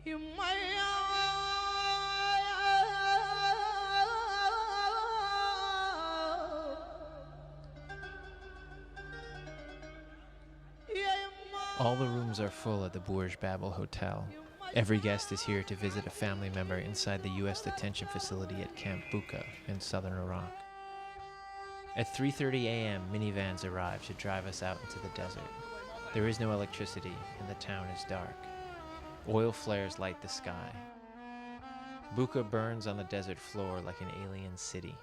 All the rooms are full at the Burj Babel Hotel. Every guest is here to visit a family member inside the U.S. detention facility at Camp Bucca in southern Iraq. At 3:30 a.m., minivans arrive to drive us out into the desert. There is no electricity, and the town is dark. Oil flares light the sky. Bucca burns on the desert floor like an alien city.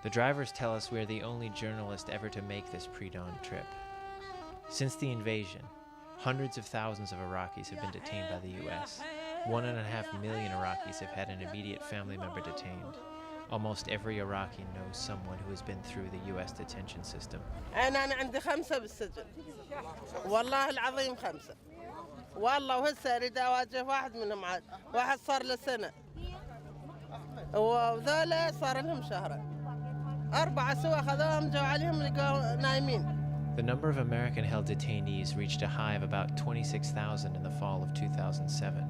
The drivers tell us we're the only journalist ever to make this pre-dawn trip. Since the invasion, hundreds of thousands of Iraqis have been detained by the U.S. 1.5 million Iraqis have had an immediate family member detained. Almost every Iraqi knows someone who has been through the U.S. detention system. أنا عندي 5 بالسجن. والله العظيم 5. والله وهسه أريد أواجه واحد منهم عاد. واحد صار له سنة. وذولا صار لهم شهرين. 4 سوا خذوهم جو عليهم لقوا نايمين. The number of American-held detainees reached a high of about 26,000 in the fall of 2007.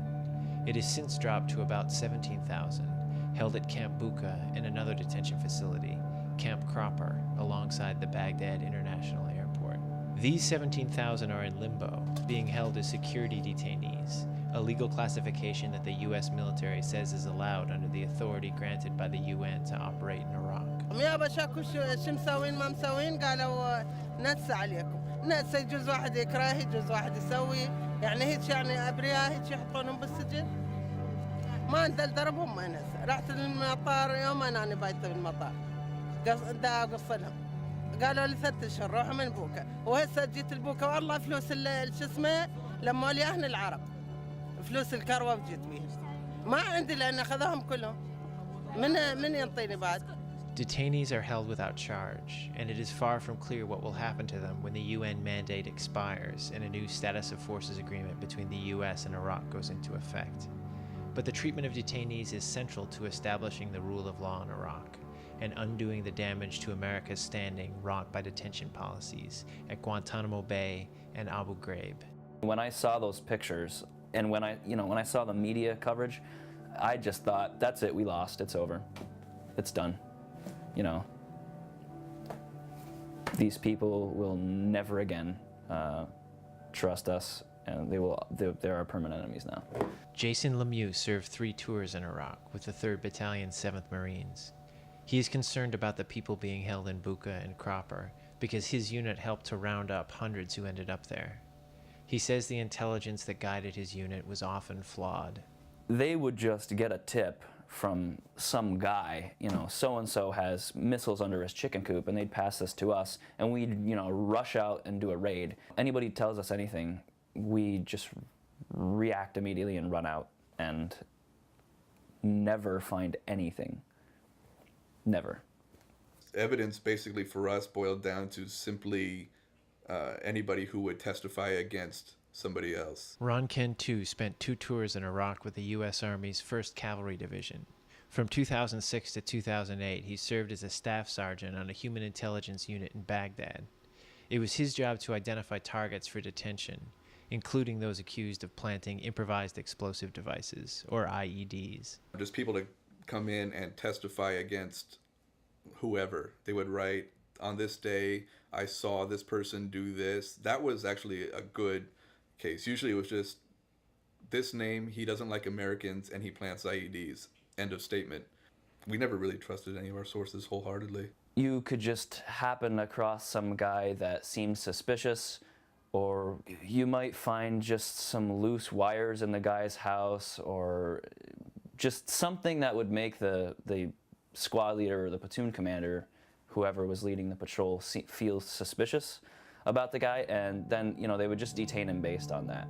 It has since dropped to about 17,000, held at Camp Bucca and another detention facility, Camp Cropper, alongside the Baghdad International Airport. These 17,000 are in limbo, being held as security detainees, a legal classification that the U.S. military says is allowed under the authority granted by the UN to operate in Iraq. يابا شكو شو مسوين ما مسوين قالوا نتس عليكم نتس يجوز واحد يكره يجوز واحد يسوي يعني هيك يعني ابرياء هيك يحطونهم بالسجن ما ندل ضربهم ما ناس رحت للمطار يوم انا بايته بالمطار دا اقص لهم قالوا لي 3 أشهر روحوا من بوكا وهسه جيت البوكا والله فلوس شو اسمه لما لي اهل العرب فلوس الكروه وجيت بيها ما عندي لان اخذوهم كلهم من ينطيني بعد. Detainees are held without charge, and it is far from clear what will happen to them when the UN mandate expires and a new status of forces agreement between the US and Iraq goes into effect. But the treatment of detainees is central to establishing the rule of law in Iraq and undoing the damage to America's standing wrought by detention policies at Guantanamo Bay and Abu Ghraib. When I saw those pictures and when I saw the media coverage, I just thought, that's it, we lost, it's over, it's done. These people will never again trust us, and they're our permanent enemies now. Jason Lemieux served 3 tours in Iraq with the 3rd Battalion 7th Marines. He is concerned about the people being held in Bucca and Cropper because his unit helped to round up hundreds who ended up there. He says the intelligence that guided his unit was often flawed. They would just get a tip from some guy, so-and-so has missiles under his chicken coop, and they'd pass this to us, and we'd, rush out and do a raid. Anybody tells us anything, we just react immediately and run out and never find anything. Never. Evidence basically for us boiled down to simply anybody who would testify against somebody else. Ron Ken, too, spent 2 tours in Iraq with the U.S. Army's 1st Cavalry Division. From 2006 to 2008, he served as a staff sergeant on a human intelligence unit in Baghdad. It was his job to identify targets for detention, including those accused of planting improvised explosive devices, or IEDs. Just people to come in and testify against whoever. They would write, on this day, I saw this person do this. That was actually a good case. Usually it was just this name, he doesn't like Americans, and he plants IEDs. End of statement. We never really trusted any of our sources wholeheartedly. You could just happen across some guy that seems suspicious, or you might find just some loose wires in the guy's house, or just something that would make the squad leader or the platoon commander, whoever was leading the patrol, feel suspicious about the guy, and then they would just detain him based on that.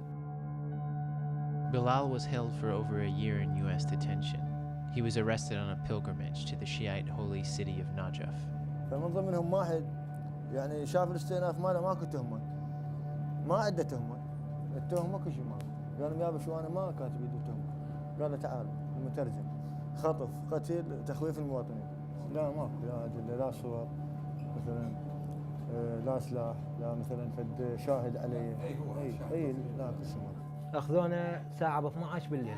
Bilal was held for over a year in U.S. detention. He was arrested on a pilgrimage to the Shiite holy city of Najaf. فمن ضمنهم واحد يعني شاف الاستئناف ماله ماكو تهمه ما عنده تهمه التهمه كل شيء ماكو قال يابا شو انا ما كاتب يدي تهمه قال له تعال المترجم خطف قتل تخويف المواطنين لا ماكو لا ادله لا صور مثلا لا سلاح لا مثلا فد شاهد عليه اي لا كل شيء أخذونا ساعة ب 12 بالليل.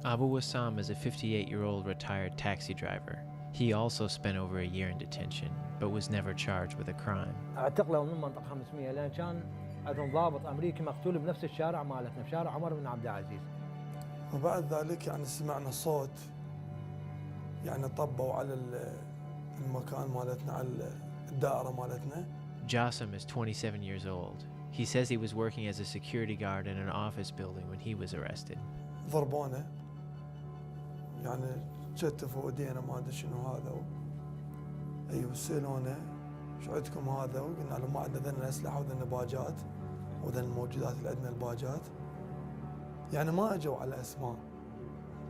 Abu Wassam is a 58-year-old retired taxi driver. He also spent over a year in detention, but was never charged with a crime. اعتقلوا من منطقة 500 لأن كان عندهم ضابط أمريكي مقتول بنفس الشارع مالتنا بشارع عمر بن عبد العزيز. وبعد ذلك يعني سمعنا صوت يعني طبوا على المكان مالتنا على الدائرة مالتنا. Jassim is 27 years old. He says he was working as a security guard in an office building when he was arrested. ضربونا يعني شتفوا ايدينا ما ادري شنو هذا ايوه سالونا شو عندكم هذا وقلنا لهم ما عندنا ذن الاسلحه وذن الباجات وذن الموجودات اللي عندنا الباجات يعني ما اجوا على اسماء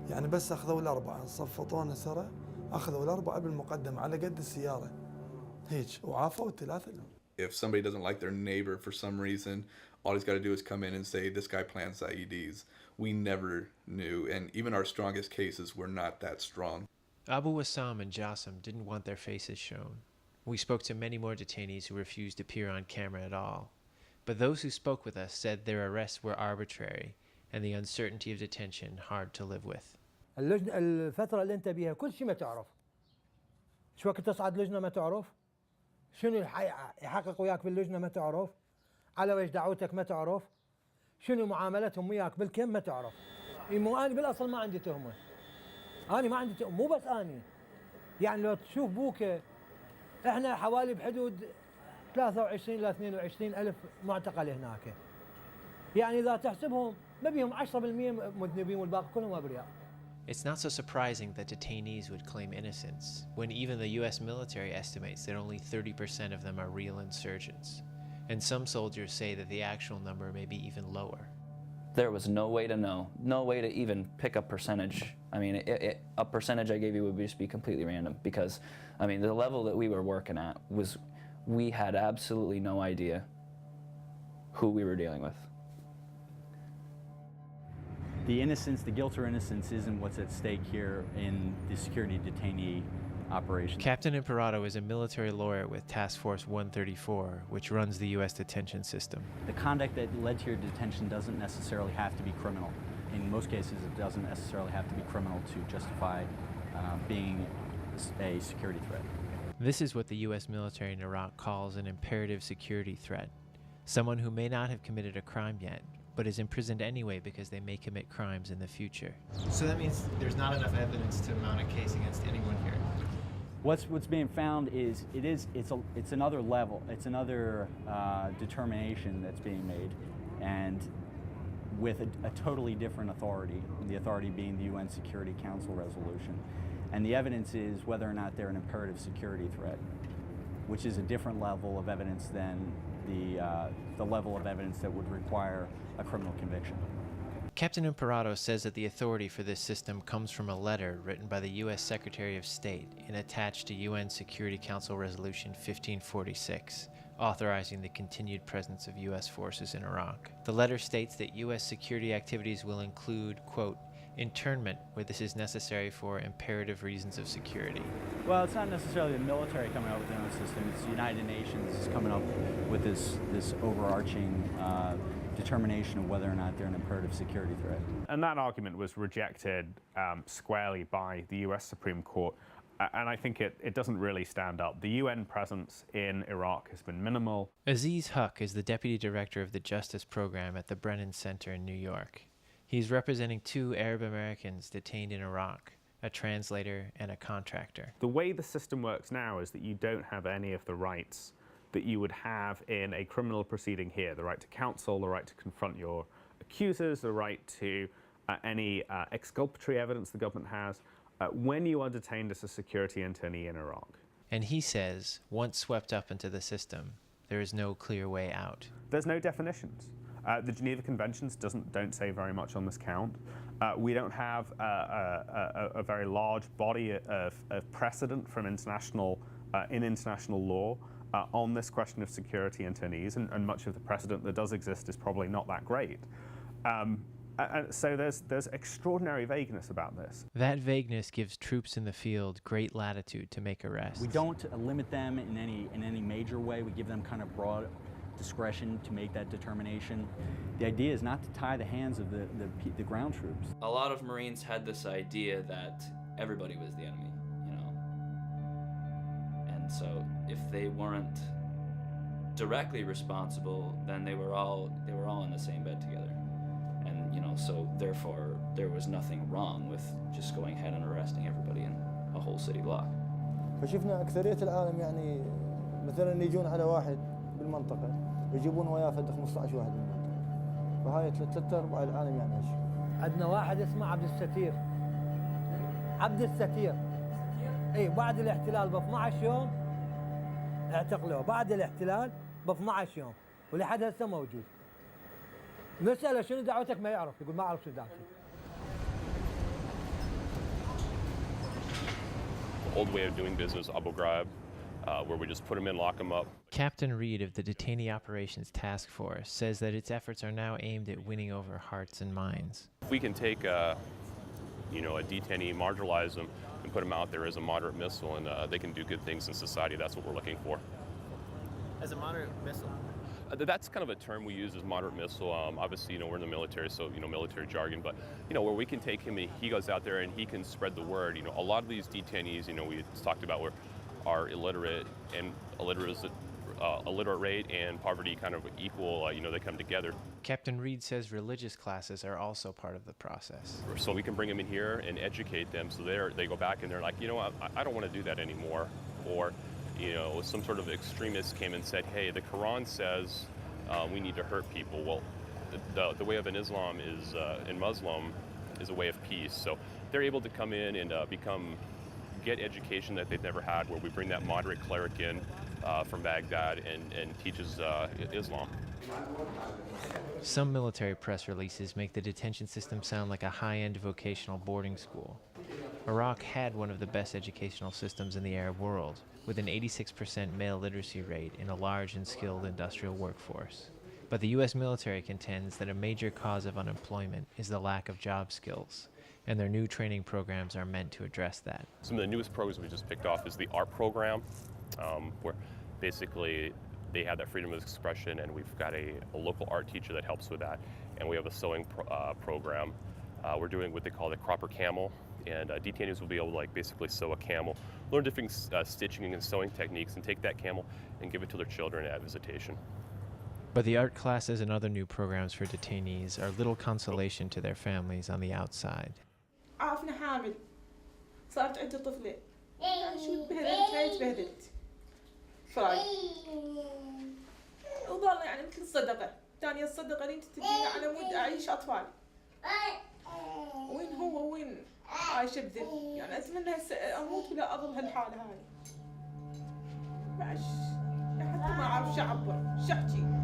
يعني بس اخذوا الاربعه صفطونا سره اخذوا الاربعه بالمقدم على قد السياره هيك وعافوا الثلاثه لهم. If somebody doesn't like their neighbor for some reason, all he's got to do is come in and say, this guy plants IEDs. We never knew, and even our strongest cases were not that strong. Abu Wassam and Jassim didn't want their faces shown. We spoke to many more detainees who refused to appear on camera at all. But those who spoke with us said their arrests were arbitrary and the uncertainty of detention hard to live with. الفترة اللي أنت بيها كل شيء ما تعرف. شو وقت تصعد لجنة ما تعرف؟ شنو يحقق وياك باللجنة ما تعرف؟ على وجه دعوتك ما تعرف؟ شنو معاملتهم وياك بالكم ما تعرف؟ مو أنا بالأصل ما عندي تهمة. أنا ما عندي تهمة، مو بس أنا. يعني لو تشوف بوكا إحنا حوالي بحدود 23 ل 22 ألف معتقل هناك. يعني إذا تحسبهم ما بيهم 10% مذنبين والباقي كلهم أبرياء. It's not so surprising that detainees would claim innocence, when even the US military estimates that only 30% of them are real insurgents. And some soldiers say that the actual number may be even lower. There was no way to know, no way to even pick a percentage. I mean, a percentage I gave you would just be completely random because, I mean, the level that we were working at was, we had absolutely no idea who we were dealing with. The innocence, the guilt or innocence isn't what's at stake here in the security detainee operation. Captain Imperative is a military lawyer with Task Force 134, which runs the U.S. detention system. The conduct that led to your detention doesn't necessarily have to be criminal. In most cases, it doesn't necessarily have to be criminal to justify being a security threat. This is what the U.S. military in Iraq calls an imperative security threat. Someone who may not have committed a crime yet, but is imprisoned anyway because they may commit crimes in the future. So that means there's not enough evidence to mount a case against anyone here. What's being found is it's another level, it's another determination that's being made, and with a totally different authority, the authority being the UN Security Council resolution. And the evidence is whether or not they're an imperative security threat, which is a different level of evidence than the level of evidence that would require a criminal conviction. Captain Imperato says that the authority for this system comes from a letter written by the U.S. Secretary of State and attached to UN Security Council Resolution 1546, authorizing the continued presence of U.S. forces in Iraq. The letter states that U.S. security activities will include, quote, internment where this is necessary for imperative reasons of security. Well, it's not necessarily the military coming up with their own system, it's the United Nations coming up with this overarching determination of whether or not they're an imperative security threat. And that argument was rejected squarely by the US Supreme Court. And I think it doesn't really stand up. The UN presence in Iraq has been minimal. Aziz Huq is the deputy director of the Justice Program at the Brennan Center in New York. He's representing 2 Arab Americans detained in Iraq, a translator and a contractor. The way the system works now is that you don't have any of the rights that you would have in a criminal proceeding here. The right to counsel, the right to confront your accusers, the right to any exculpatory evidence the government has when you are detained as a security internee in Iraq. And he says, once swept up into the system, there is no clear way out. There's no definitions. The Geneva Conventions don't say very much on this count. We don't have a very large body of precedent from international law on this question of security internees, and much of the precedent that does exist is probably not that great. So there's extraordinary vagueness about this. That vagueness gives troops in the field great latitude to make arrests. We don't limit them in any major way. We give them kind of discretion to make that determination. The idea is not to tie the hands of the ground troops. A lot of Marines had this idea that everybody was the enemy, you know. And so if they weren't directly responsible, then they were all in the same bed together. And you know, so therefore there was nothing wrong with just going ahead and arresting everybody in a whole city block. فشفنا أكثرية العالم يعني مثلا يجون على واحد بالمنطقة يجيبون وياه فد 15 واحد بالمنطقة، فهاي ثلاث أرباع العالم يعني هالشيء. عندنا واحد اسمه عبد الستير. عبد الستير. اي بعد الاحتلال ب 12 يوم اعتقلوه، بعد الاحتلال ب 12 يوم ولحد هسه موجود. نسأله شنو دعوتك ما يعرف، يقول ما أعرف شنو دعوتي. The old way of doing business, Abu Ghraib, where we just put them in, lock them up. Captain Reed of the Detainee Operations Task Force says that its efforts are now aimed at winning over hearts and minds. If we can take a detainee, marginalize them, and put them out there as a moderate missile, and they can do good things in society, that's what we're looking for. As a moderate missile? That's kind of a term we use as moderate missile. Obviously, we're in the military, so, military jargon, but, where we can take him and he goes out there and he can spread the word. A lot of these detainees, we talked about are illiterate, and illiterate rate and poverty kind of equal, they come together. Captain Reed says religious classes are also part of the process. So we can bring them in here and educate them so they go back and they're like, I don't want to do that anymore. Or, some sort of extremist came and said, hey, the Quran says we need to hurt people. Well, the way of an Islam is, in Muslim, is a way of peace. So they're able to come in and get education that they've never had, where we bring that moderate cleric in from Baghdad and teaches Islam. Some military press releases make the detention system sound like a high-end vocational boarding school. Iraq had one of the best educational systems in the Arab world, with an 86% male literacy rate in a large and skilled industrial workforce. But the U.S. military contends that a major cause of unemployment is the lack of job skills, and their new training programs are meant to address that. Some of the newest programs we just picked off is the art program, where basically they have that freedom of expression, and we've got a local art teacher that helps with that. And we have a sewing program. We're doing what they call the Cropper Camel, and detainees will be able to basically sew a camel, learn different stitching and sewing techniques, and take that camel and give it to their children at visitation. But the art classes and other new programs for detainees are little consolation to their families on the outside. عرفنا حامل صارت عندي طفلة شو تبهدلت هاي تبهدلت فراي وظل يعني مثل الصدقة ثانية الصدقة اللي انت تديني على مود أعيش أطفال وين هو وين عايشة بذل يعني أتمنى أموت ولا أظل هالحالة هاي معش حتى ما أعرف شو أعبر شو أحكي.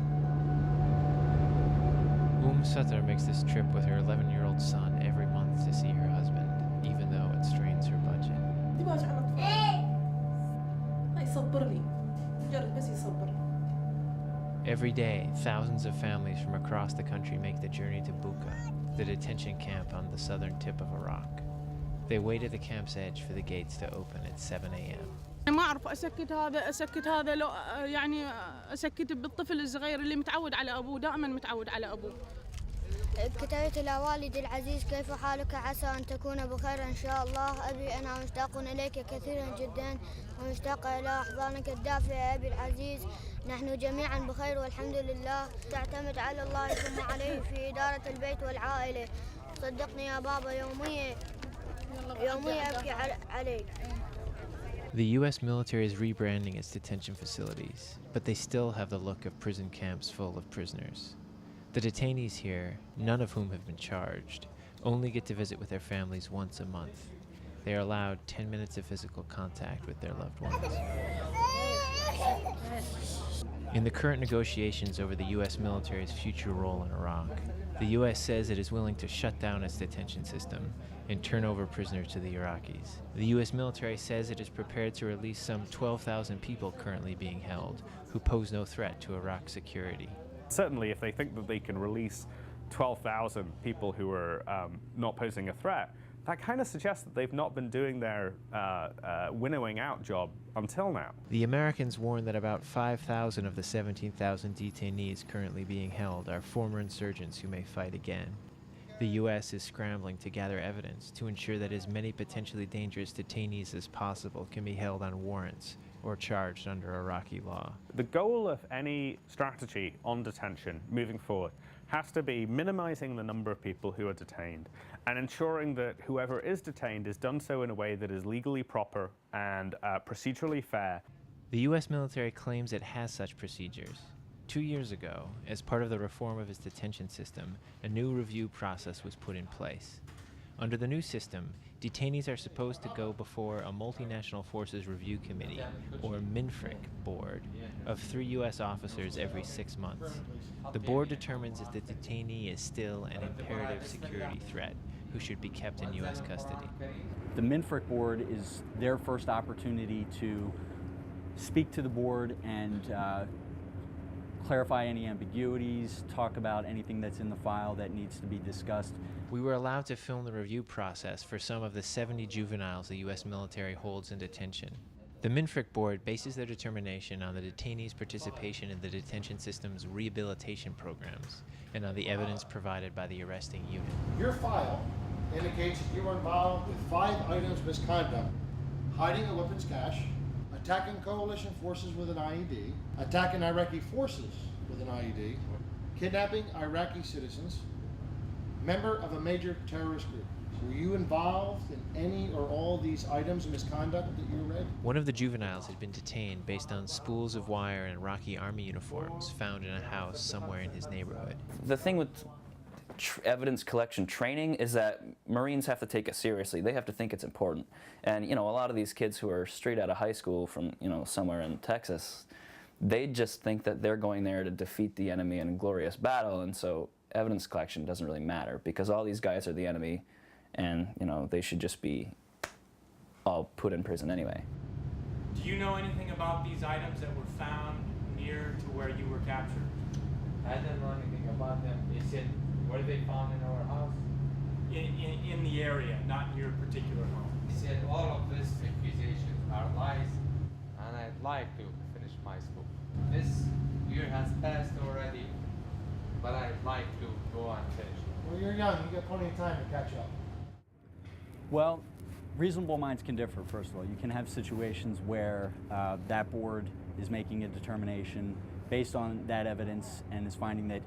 Sutter makes this trip with her 11-year-old son every month to see her husband, even though it strains her budget. Every day, thousands of families from across the country make the journey to Bucca, the detention camp on the southern tip of Iraq. They wait at the camp's edge for the gates to open at 7 a.m. ما أعرف أسكت هذا لو يعني أسكت بالطفل الصغير اللي متعود على أبوه دائما متعود على أبوه. كتبت إلى والدي العزيز كيف حالك عسى أن تكون بخير إن شاء الله أبي أنا مشتاق إليك كثيرا جدا ومشتاق إلى أحضانك الدافئة أبي العزيز نحن جميعا بخير والحمد لله تعتمد على الله ثم عليه في إدارة البيت والعائلة صدقني يا بابا يوميا أبكي عليك. The U.S. military is rebranding its detention facilities, but they still have the look of prison camps full of prisoners. The detainees here, none of whom have been charged, only get to visit with their families once a month. They are allowed 10 minutes of physical contact with their loved ones. In the current negotiations over the U.S. military's future role in Iraq, the U.S. says it is willing to shut down its detention system and turn over prisoners to the Iraqis. The U.S. military says it is prepared to release some 12,000 people currently being held who pose no threat to Iraq's security. Certainly, if they think that they can release 12,000 people who are not posing a threat, that kind of suggests that they've not been doing their winnowing out job until now. The Americans warn that about 5,000 of the 17,000 detainees currently being held are former insurgents who may fight again. The U.S. is scrambling to gather evidence to ensure that as many potentially dangerous detainees as possible can be held on warrants or charged under Iraqi law. The goal of any strategy on detention moving forward has to be minimizing the number of people who are detained and ensuring that whoever is detained is done so in a way that is legally proper and procedurally fair. The U.S. military claims it has such procedures. 2 years ago, as part of the reform of its detention system, a new review process was put in place. Under the new system, detainees are supposed to go before a Multinational Forces Review Committee, or MINFRC, board of 3 U.S. officers every 6 months. The board determines if the detainee is still an imperative security threat who should be kept in U.S. custody. The MINFRC board is their first opportunity to speak to the board and clarify any ambiguities, talk about anything that's in the file that needs to be discussed. We were allowed to film the review process for some of the 70 juveniles the U.S. military holds in detention. The MINFRC board bases their determination on the detainees' participation in the detention system's rehabilitation programs and on the evidence provided by the arresting unit. Your file indicates that you were involved with 5 items of misconduct: hiding a weapons cache, attacking coalition forces with an IED, attacking Iraqi forces with an IED, kidnapping Iraqi citizens, member of a major terrorist group. Were you involved in any or all these items of misconduct that you read? One of the juveniles had been detained based on spools of wire and Iraqi army uniforms found in a house somewhere in his neighborhood. The thing with evidence collection training is that Marines have to take it seriously. They have to think it's important. And, a lot of these kids who are straight out of high school from, somewhere in Texas, they just think that they're going there to defeat the enemy in a glorious battle, and so evidence collection doesn't really matter because all these guys are the enemy, and, they should just be all put in prison anyway. Do you know anything about these items that were found near to where you were captured? I don't know anything about them. They said, were they found in our house? In the area, not in your particular home. He said all of these accusations are lies, and I'd like to finish my school. This year has passed already, but I'd like to go and finish. Well, you're young. You got plenty of time to catch up. Well, reasonable minds can differ, first of all. You can have situations where that board is making a determination based on that evidence and is finding that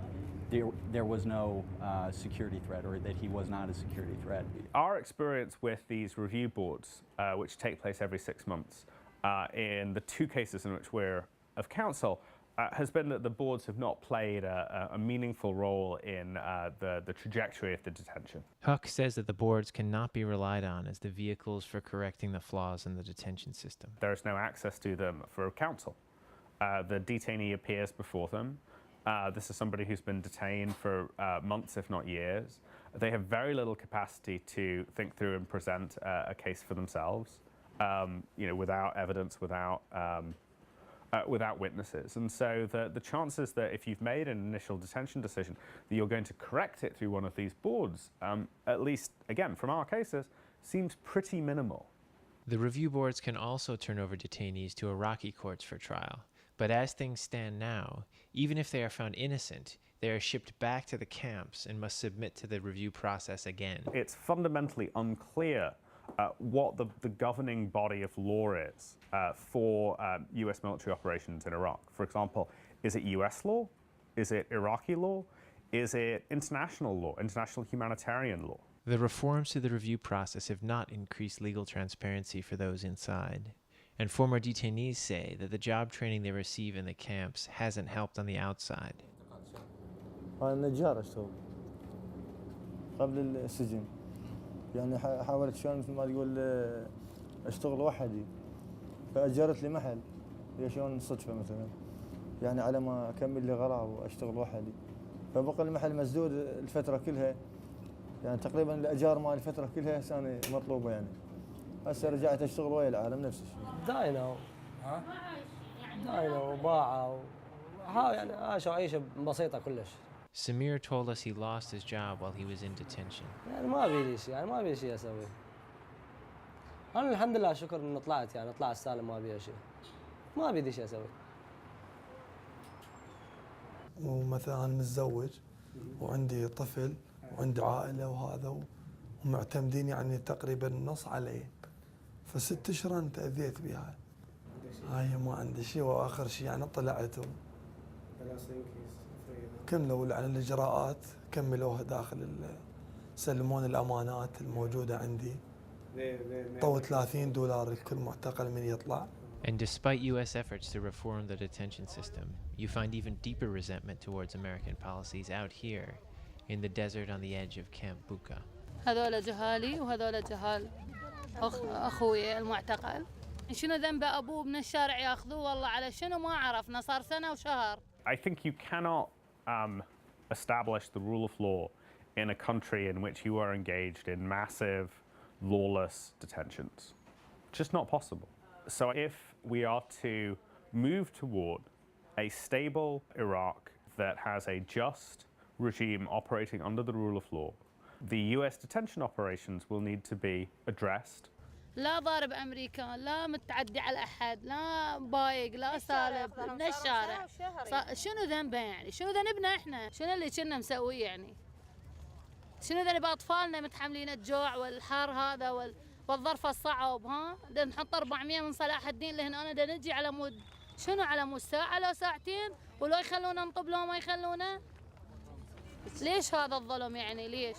there was no security threat, or that he was not a security threat. Our experience with these review boards, which take place every 6 months, in the 2 cases in which we're of counsel, has been that the boards have not played a meaningful role in the trajectory of the detention. Huck says that the boards cannot be relied on as the vehicles for correcting the flaws in the detention system. There is no access to them for counsel. The detainee appears before them. This is somebody who's been detained for months, if not years. They have very little capacity to think through and present a case for themselves, without evidence, without witnesses. And so the chances that if you've made an initial detention decision that you're going to correct it through one of these boards, at least, again, from our cases, seems pretty minimal. The review boards can also turn over detainees to Iraqi courts for trial. But as things stand now, even if they are found innocent, they are shipped back to the camps and must submit to the review process again. It's fundamentally unclear what the governing body of law is for U.S. military operations in Iraq. For example, is it U.S. law? Is it Iraqi law? Is it international law, international humanitarian law? The reforms to the review process have not increased legal transparency for those inside. And former detainees say that the job training they receive in the camps hasn't helped on the outside. أنا نجار أشتغل قبل السجن، يعني حاولت شلون مثل ما تقول أشتغل وحدي، فأجرت لي محل، هي شلون صدفة مثلا، يعني على ما أكمل لي غراض وأشتغل وحدي، فبقى المحل مسدود الفترة كلها، يعني تقريبا الأجار مال الفترة كلها سنة مطلوبة يعني. هسه رجعت اشتغل ويا العالم نفس الشيء. داينة وباعة يعني عيشة بسيطة كلش. Samir told us he lost his job while he was in detention. يعني ما أبي لي شيء، يعني ما أبي شيء أسويه. أنا الحمد لله شكر إنه طلعت، يعني طلعت سالم ما أبي شيء. ما أبي لي شيء أسويه. ومثلا أنا متزوج وعندي طفل وعندي عائلة وهذا ومعتمدين يعني تقريبا نص علي. ف6 أشهر أنا تأذيت بها. هاي ما عندي شيء وآخر شيء يعني طلعت كملوا عن الإجراءات كملوها داخل سلمون الأمانات الموجودة عندي. طو $30 لكل معتقل من يطلع. And despite U.S. efforts to reform the detention system, you find even deeper resentment towards American policies out here in the desert on the edge of Camp Bucca. هذول جهالي وهذول جهال أخوي المعتقل. شنو ذنب أبوه من الشارع ياخذوه والله على شنو ما عرفنا صار سنة وشهر. I think you cannot establish the rule of law in a country in which you are engaged in massive, lawless detentions. Just not possible. So if we are to move toward a stable Iraq that has a just regime operating under the rule of law, the US detention operations will need to be addressed. لا ضارب أمريكا، لا متعدي على أحد، لا بايق، لا سالب من الشارع. شنو ذنبه يعني؟ شنو ذنبنا إحنا؟ شنو اللي كنا مسويه يعني؟ شنو ذنب أطفالنا متحملين الجوع والحر هذا والظرف الصعب ها؟ نحط 400 من صلاح الدين لهنا أنا نجي على مود شنو على مود ساعة لو ساعتين ولو يخلونا نطب لو ما يخلونا؟ ليش هذا الظلم يعني ليش؟